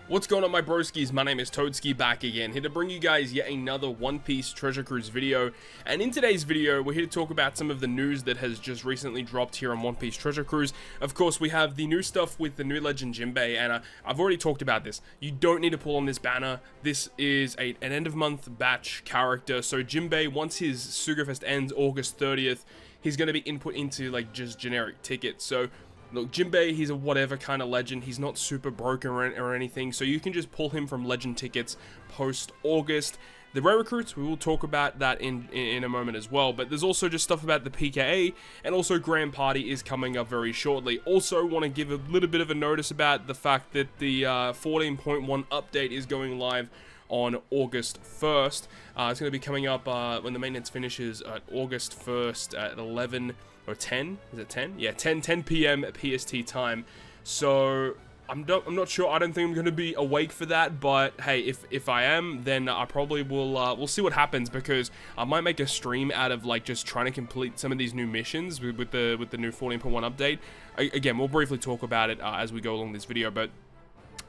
What's going on, my broskiis? My name is Toadski, back again, here to bring you guys yet another One Piece Treasure Cruise video. And in today's video, we're here to talk about some of the news that has just recently dropped here on One Piece Treasure Cruise. Of course, we have the new stuff with the new legend Jinbei, and I've already talked about this. You don't need to pull on this banner. This is an end-of-month batch character, so Jinbei, once his Sugafest ends August 30th, he's going to be input into, like, just generic tickets. So look, Jinbei, he's a whatever kind of legend. He's not super broken or anything, so you can just pull him from legend tickets post-August. The rare recruits, we will talk about that in a moment as well, but there's also just stuff about the PKA, and also Grand Party is coming up very shortly. Also, want to give a little bit of a notice about the fact that the 14.1 update is going live on August 1st. It's going to be coming up when the maintenance finishes at August 1st at 11 or 10. Is it 10? Yeah, 10 p.m. at PST time. So I'm not sure. I don't think I'm going to be awake for that. But hey, if I am, then I probably will. We'll see what happens, because I might make a stream out of like just trying to complete some of these new missions with the new 14.1 update. Again, we'll briefly talk about it as we go along this video, but.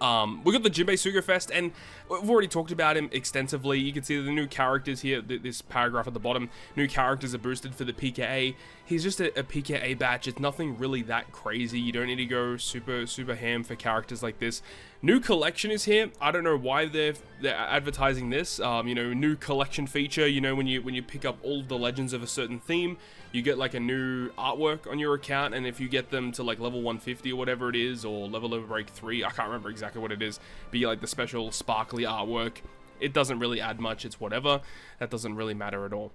We got the Jinbei Sugafest, and we've already talked about him extensively. You can see the new characters here, this paragraph at the bottom. New characters are boosted for the PKA. He's just a PKA batch. It's nothing really that crazy. You don't need to go super ham for characters like this. New collection is here. I don't know why they're advertising this. You know, new collection feature. You know, when you pick up all of the legends of a certain theme, you get like a new artwork on your account, and if you get them to like level 150 or whatever it is, or level break 3, I can't remember exactly what it is, but you like the special sparkly artwork. It doesn't really add much, it's whatever. That doesn't really matter at all.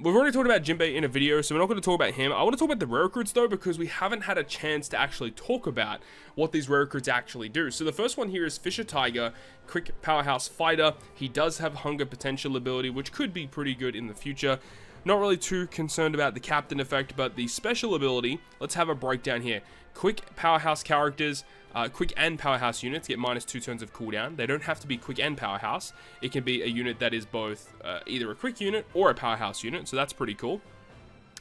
We've already talked about Jinbei in a video, so we're not going to talk about him. I want to talk about the rare recruits though, because we haven't had a chance to actually talk about what these rare recruits actually do. So the first one here is Fisher Tiger, quick powerhouse fighter. He does have hunger potential ability, which could be pretty good in the future. Not really too concerned about the captain effect, but the special ability, let's have a breakdown here. Quick powerhouse characters, quick and powerhouse units get -2 turns of cooldown. They don't have to be quick and powerhouse. It can be a unit that is both either a quick unit or a powerhouse unit, so that's pretty cool.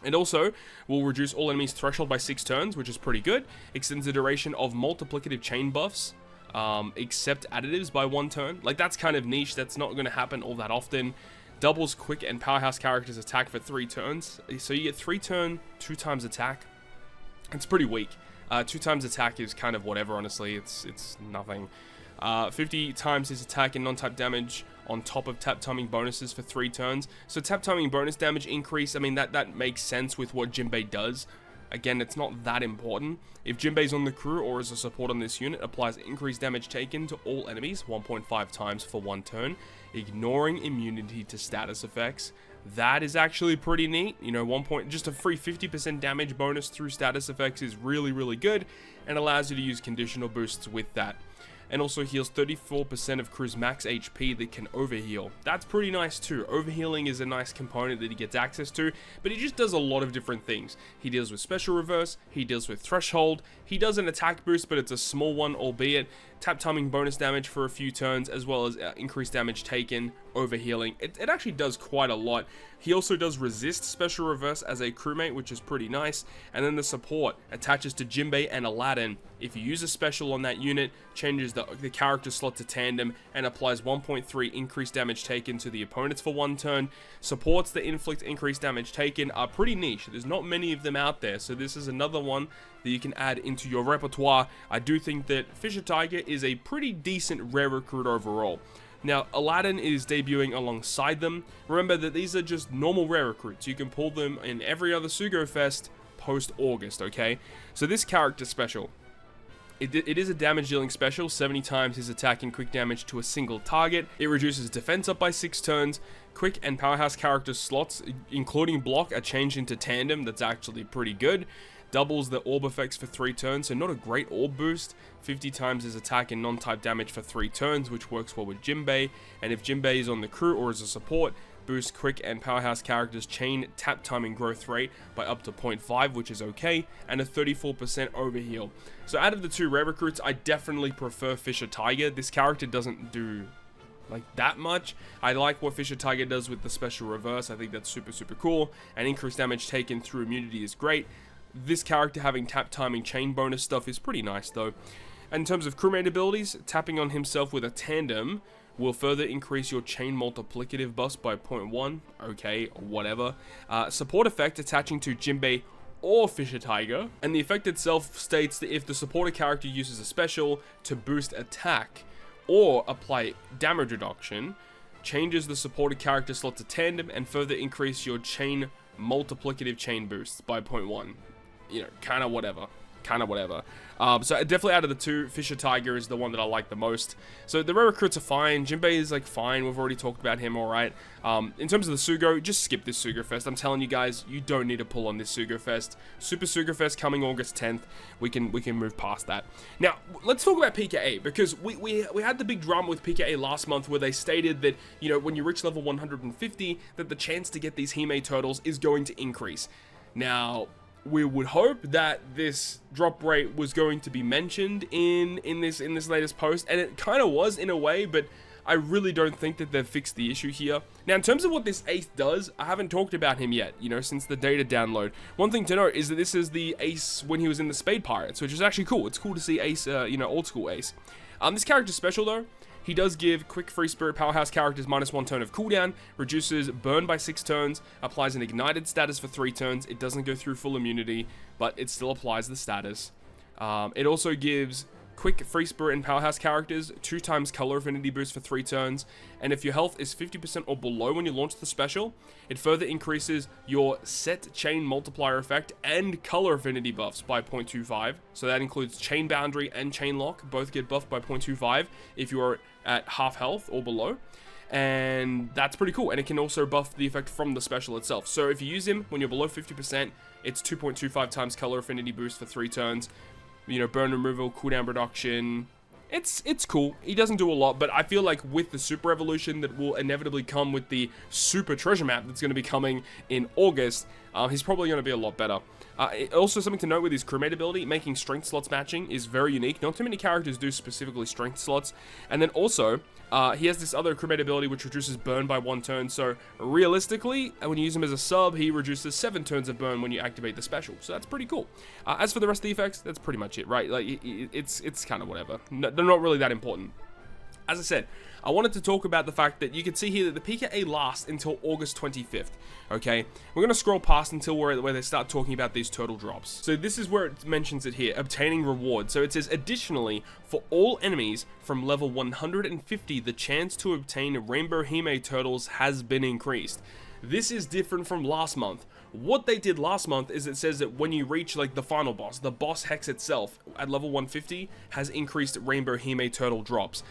And also, will reduce all enemies' threshold by 6 turns, which is pretty good. Extends the duration of multiplicative chain buffs, except additives, by 1 turn. Like, that's kind of niche. That's not going to happen all that often. Doubles quick and powerhouse characters' attack for 3 turns. So you get 3 turn, 2 times attack. It's pretty weak. 2 times attack is kind of whatever, honestly. It's nothing. 50 times his attack and non-type damage on top of tap timing bonuses for 3 turns. So tap timing bonus damage increase, I mean, that makes sense with what Jinbei does. Again, it's not that important. If Jinbei's on the crew or as a support on this unit, applies increased damage taken to all enemies 1.5 times for 1 turn, ignoring immunity to status effects. That is actually pretty neat. You know, just a free 50% damage bonus through status effects is really good, and allows you to use conditional boosts with that. And also heals 34% of crew's max HP that can overheal. That's pretty nice too. Overhealing is a nice component that he gets access to, but he just does a lot of different things. He deals with special reverse, he deals with threshold, he does an attack boost, but it's a small one, albeit tap timing bonus damage for a few turns, as well as increased damage taken, overhealing. It actually does quite a lot. He also does resist special reverse as a crewmate, which is pretty nice. And then the support attaches to Jinbei and Aladdin. If you use a special on that unit, changes the character slot to tandem, and applies 1.3 increased damage taken to the opponents for 1 turn. Supports that inflict increased damage taken are pretty niche. There's not many of them out there, so this is another one that you can add into your repertoire. I do think that Fisher Tiger is a pretty decent rare recruit overall. Now, Aladdin is debuting alongside them. Remember that these are just normal rare recruits. You can pull them in every other Sugafest post-August, okay? So this character special, it is a damage dealing special, 70 times his attack and quick damage to a single target. It reduces defense up by 6 turns. Quick and powerhouse character slots, including block, are changed into tandem. That's actually pretty good. Doubles the orb effects for 3 turns, so not a great orb boost. 50 times his attack and non-type damage for 3 turns, which works well with Jinbei. And if Jinbei is on the crew or as a support, boost quick and powerhouse characters chain tap timing growth rate by up to 0.5, which is okay, and a 34% overheal. So out of the 2 rare recruits, I definitely prefer Fisher Tiger. This character doesn't do like that much. I like what Fisher Tiger does with the special reverse. I think that's super cool, and increased damage taken through immunity is great. This character having tap timing chain bonus stuff is pretty nice though. in terms of crewmate abilities, tapping on himself with a tandem will further increase your chain multiplicative buffs by 0.1. Okay, whatever. Support effect attaching to Jinbei or Fisher Tiger, and the effect itself states that if the supported character uses a special to boost attack or apply damage reduction, changes the supported character slot to tandem and further increase your chain multiplicative chain boosts by 0.1. You know, kind of whatever. So definitely out of the two, Fisher Tiger is the one that I like the most. So the rare recruits are fine. Jinbei is like fine. We've already talked about him, all right. In terms of the Sugo, just skip this Sugo Fest. I'm telling you guys, you don't need to pull on this Sugo Fest. Super Sugo Fest coming August 10th. We can move past that. Now let's talk about PKA, because we had the big drama with PKA last month where they stated that, you know, when you reach level 150, that the chance to get these Hime turtles is going to increase. Now, we would hope that this drop rate was going to be mentioned in this latest post, and it kind of was in a way, but I really don't think that they've fixed the issue here. Now, in terms of what this Ace does, I haven't talked about him yet, you know, since the data download. One thing to note is that this is the Ace when he was in the Spade Pirates, which is actually cool. It's cool to see Ace, you know, old school Ace. This character's special though. He does give quick free spirit powerhouse characters -1 turn of cooldown, reduces burn by 6 turns, applies an ignited status for 3 turns. It doesn't go through full immunity, but it still applies the status. It also gives quick free spirit and powerhouse characters 2 times color affinity boost for 3 turns, and if your health is 50% or below when you launch the special, it further increases your set chain multiplier effect and color affinity buffs by 0.25. So that includes chain boundary and chain lock, both get buffed by 0.25 if you are at half health or below. And that's pretty cool, and it can also buff the effect from the special itself. So if you use him when you're below 50%, it's 2.25 times color affinity boost for 3 turns. You know, burn removal, cooldown reduction. It's cool. He doesn't do a lot, but I feel like with the super evolution that will inevitably come with the super treasure map that's going to be coming in August, he's probably going to be a lot better. Also, something to note with his crewmate ability, making strength slots matching is very unique. Not too many characters do specifically strength slots. And then also, he has this other crewmate ability which reduces burn by 1 turn. So realistically, when you use him as a sub, he reduces 7 turns of burn when you activate the special. So that's pretty cool. As for the rest of the effects, that's pretty much it, right? Like it's kind of whatever. No, they're not really that important. As I said, I wanted to talk about the fact that you can see here that the PKA lasts until August 25th, okay? We're going to scroll past until where they start talking about these turtle drops. So this is where it mentions it here, obtaining reward. So it says, additionally, for all enemies from level 150, the chance to obtain Rainbow Hime turtles has been increased. This is different from last month. What they did last month is it says that when you reach like the final boss, the boss hex itself at level 150 has increased Rainbow Hime turtle drops.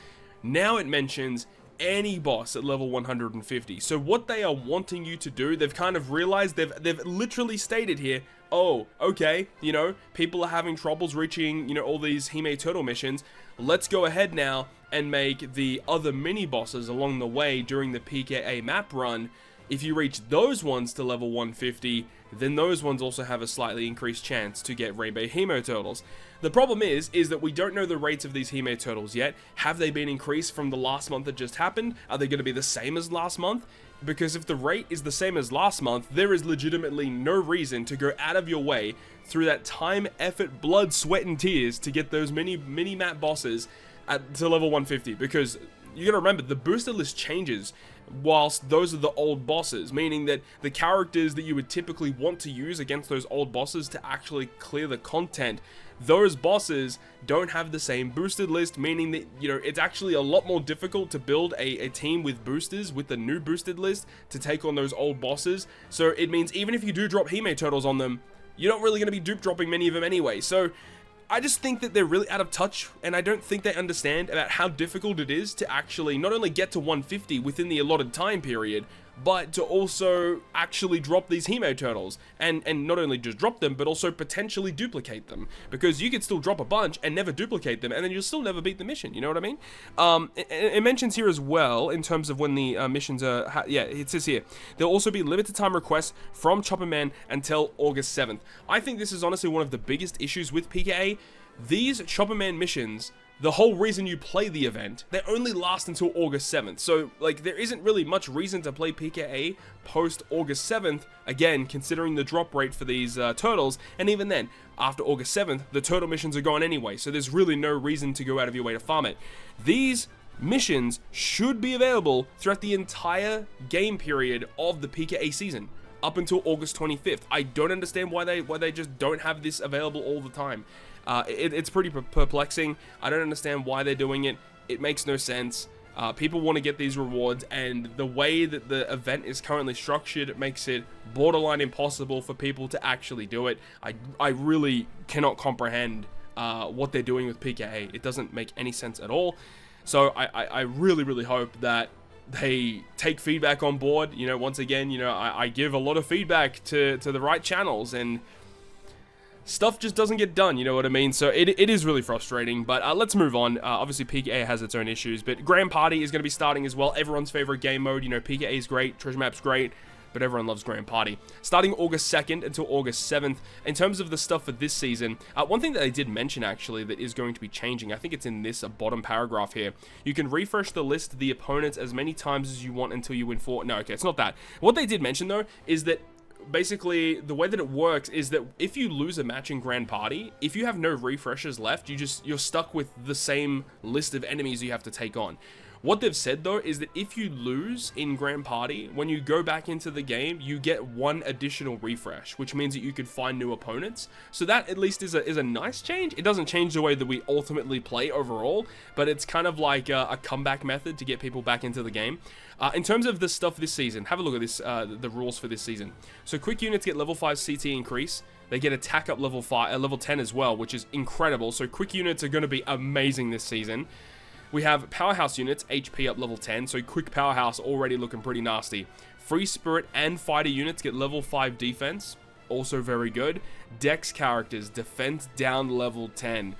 Now it mentions any boss at level 150. So what they are wanting you to do, they've kind of realized, they've literally stated here, oh, okay, you know, people are having troubles reaching, you know, all these Hime turtle missions. Let's go ahead now and make the other mini bosses along the way during the PKA map run. If you reach those ones to level 150, then those ones also have a slightly increased chance to get Rainbow Hime turtles. The problem is that we don't know the rates of these Hime turtles yet. Have they been increased from the last month that just happened? Are they going to be the same as last month? Because if the rate is the same as last month, there is legitimately no reason to go out of your way through that time, effort, blood, sweat, and tears to get those mini map bosses to level 150, because you gotta remember, the booster list changes whilst those are the old bosses, meaning that the characters that you would typically want to use against those old bosses to actually clear the content, those bosses don't have the same boosted list, meaning that, you know, it's actually a lot more difficult to build a team with boosters with the new boosted list to take on those old bosses. So it means even if you do drop Hime turtles on them, you're not really going to be dupe dropping many of them anyway. So I just think that they're really out of touch, and I don't think they understand about how difficult it is to actually not only get to 150 within the allotted time period, but to also actually drop these Hime turtles, and not only just drop them, but also potentially duplicate them, because you could still drop a bunch and never duplicate them, and then you'll still never beat the mission, you know what I mean? It mentions here as well, in terms of when the missions are, yeah, it says here, there'll also be limited time requests from Chopper Man until August 7th. I think this is honestly one of the biggest issues with PKA. These Chopper Man missions the whole reason you play the event, they only last until August 7th. So, like, there isn't really much reason to play PKA post August 7th, again, considering the drop rate for these turtles. And even then, after August 7th, the turtle missions are gone anyway. So there's really no reason to go out of your way to farm it. These missions should be available throughout the entire game period of the PKA season, up until August 25th. I don't understand why they just don't have this available all the time. It's pretty perplexing. I don't understand why they're doing it. It makes no sense. People want to get these rewards, and the way that the event is currently structured makes it borderline impossible for people to actually do it. I really cannot comprehend what they're doing with PKA. It doesn't make any sense at all. So I really, really hope that they take feedback on board. You know, once again, you know, I give a lot of feedback to the right channels, and stuff just doesn't get done, you know what I mean? So it is really frustrating, but let's move on. Obviously, PKA has its own issues, but Grand Party is going to be starting as well. Everyone's favorite game mode. You know, PKA is great, Treasure Map's great, but everyone loves Grand Party. Starting August 2nd until August 7th. In terms of the stuff for this season, one thing that they did mention, actually, that is going to be changing, I think it's in this bottom paragraph here. You can refresh the list of the opponents as many times as you want until you win 4. No, okay, it's not that. What they did mention, though, is that basically the way that it works is that if you lose a match in Grand Party, if you have no refreshers left, you're stuck with the same list of enemies you have to take on. What they've said, though, is that if you lose in Grand Party, when you go back into the game, you get one additional refresh, which means that you could find new opponents. So that at least is a nice change. It doesn't change the way that we ultimately play overall, but it's kind of like a comeback method to get people back into the game. In terms of the stuff this season, have a look at this, the rules for this season. So quick units get level 5 CT increase. They get attack up level 10 as well, which is incredible. So quick units are going to be amazing this season. We have powerhouse units, HP up level 10, so quick powerhouse already looking pretty nasty. Free spirit and fighter units get level 5 defense, also very good. Dex characters, defense down level 10.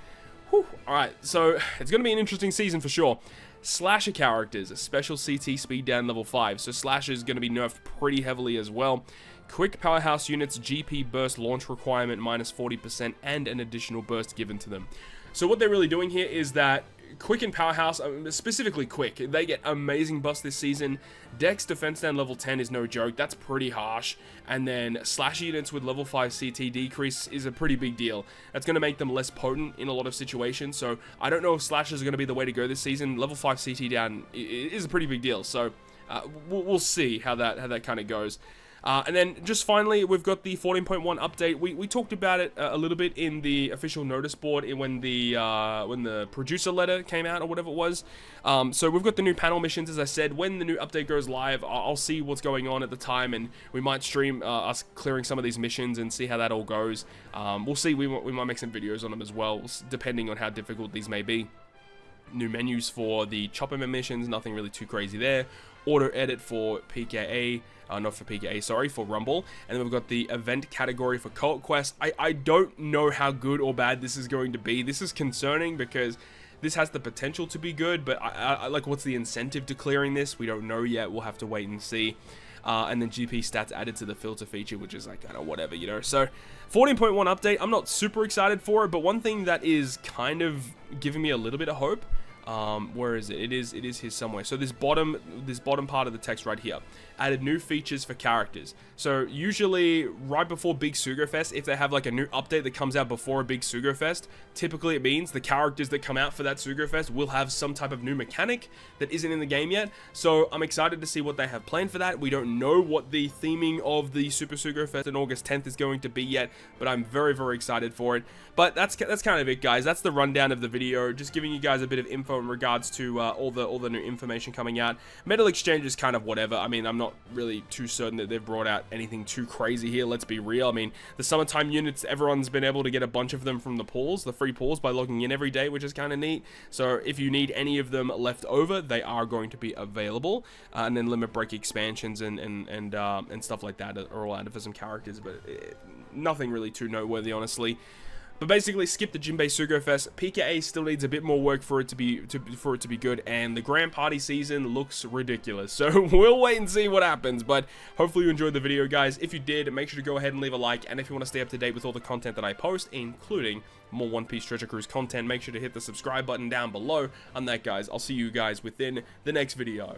Whew. Alright, so it's going to be an interesting season for sure. Slasher characters, a special CT speed down level 5, so Slasher is going to be nerfed pretty heavily as well. Quick powerhouse units, GP burst launch requirement minus 40% and an additional burst given to them. So what they're really doing here is that Quick and Powerhouse, specifically Quick, they get amazing buffs this season. Dex defense down level 10 is no joke, that's pretty harsh. And then Slash units with level 5 CT decrease is a pretty big deal. That's going to make them less potent in a lot of situations, so I don't know if Slashers are going to be the way to go this season. Level 5 CT down is a pretty big deal, so we'll see how that kind of goes. And then just finally, we've got the 14.1 update. We talked about it a little bit in the official notice board when the producer letter came out or whatever it was. So we've got the new panel missions, as I said. When the new update goes live, I'll see what's going on at the time, and we might stream us clearing some of these missions and see how that all goes. We'll see. We might make some videos on them as well, depending on how difficult these may be. New menus for the chopper missions, nothing really too crazy there. Auto edit for PKA. Not for PKA, sorry, for Rumble. And then we've got the event category for Cult Quest. I don't know how good or bad this is going to be. This is concerning because this has the potential to be good, but I like, what's the incentive to clearing this? We don't know yet. We'll have to wait and see. And then GP stats added to the filter feature, which is like, kind of whatever, you know. So 14.1 update, I'm not super excited for it, but one thing that is kind of giving me a little bit of hope, where is it? It is here somewhere. So this bottom part of the text right here added new features for characters. So usually right before Big Sugo Fest, if they have like a new update that comes out before a Big Sugo Fest, typically it means the characters that come out for that Sugo Fest will have some type of new mechanic that isn't in the game yet. So I'm excited to see what they have planned for that. We don't know what the theming of the Super Sugo Fest on August 10th is going to be yet, but I'm very, very excited for it. But that's kind of it, guys. That's the rundown of the video, just giving you guys a bit of info in regards to all the new information coming out. Metal Exchange is kind of whatever. I mean, I'm not really too certain that they've brought out anything too crazy here, let's be real. I mean, the summertime units, everyone's been able to get a bunch of them from the pools, the free pools, by logging in every day, which is kind of neat. So if you need any of them left over, they are going to be available. And then limit break expansions and stuff like that are all added for some characters, but nothing really too noteworthy, honestly. But basically, skip the Jinbei Sugo Fest. PKA still needs a bit more work for it to be good, and the Grand Party season looks ridiculous. So we'll wait and see what happens. But hopefully you enjoyed the video, guys. If you did, make sure to go ahead and leave a like. And if you want to stay up to date with all the content that I post, including more One Piece Treasure Cruise content, make sure to hit the subscribe button down below. On that, guys, I'll see you guys within the next video.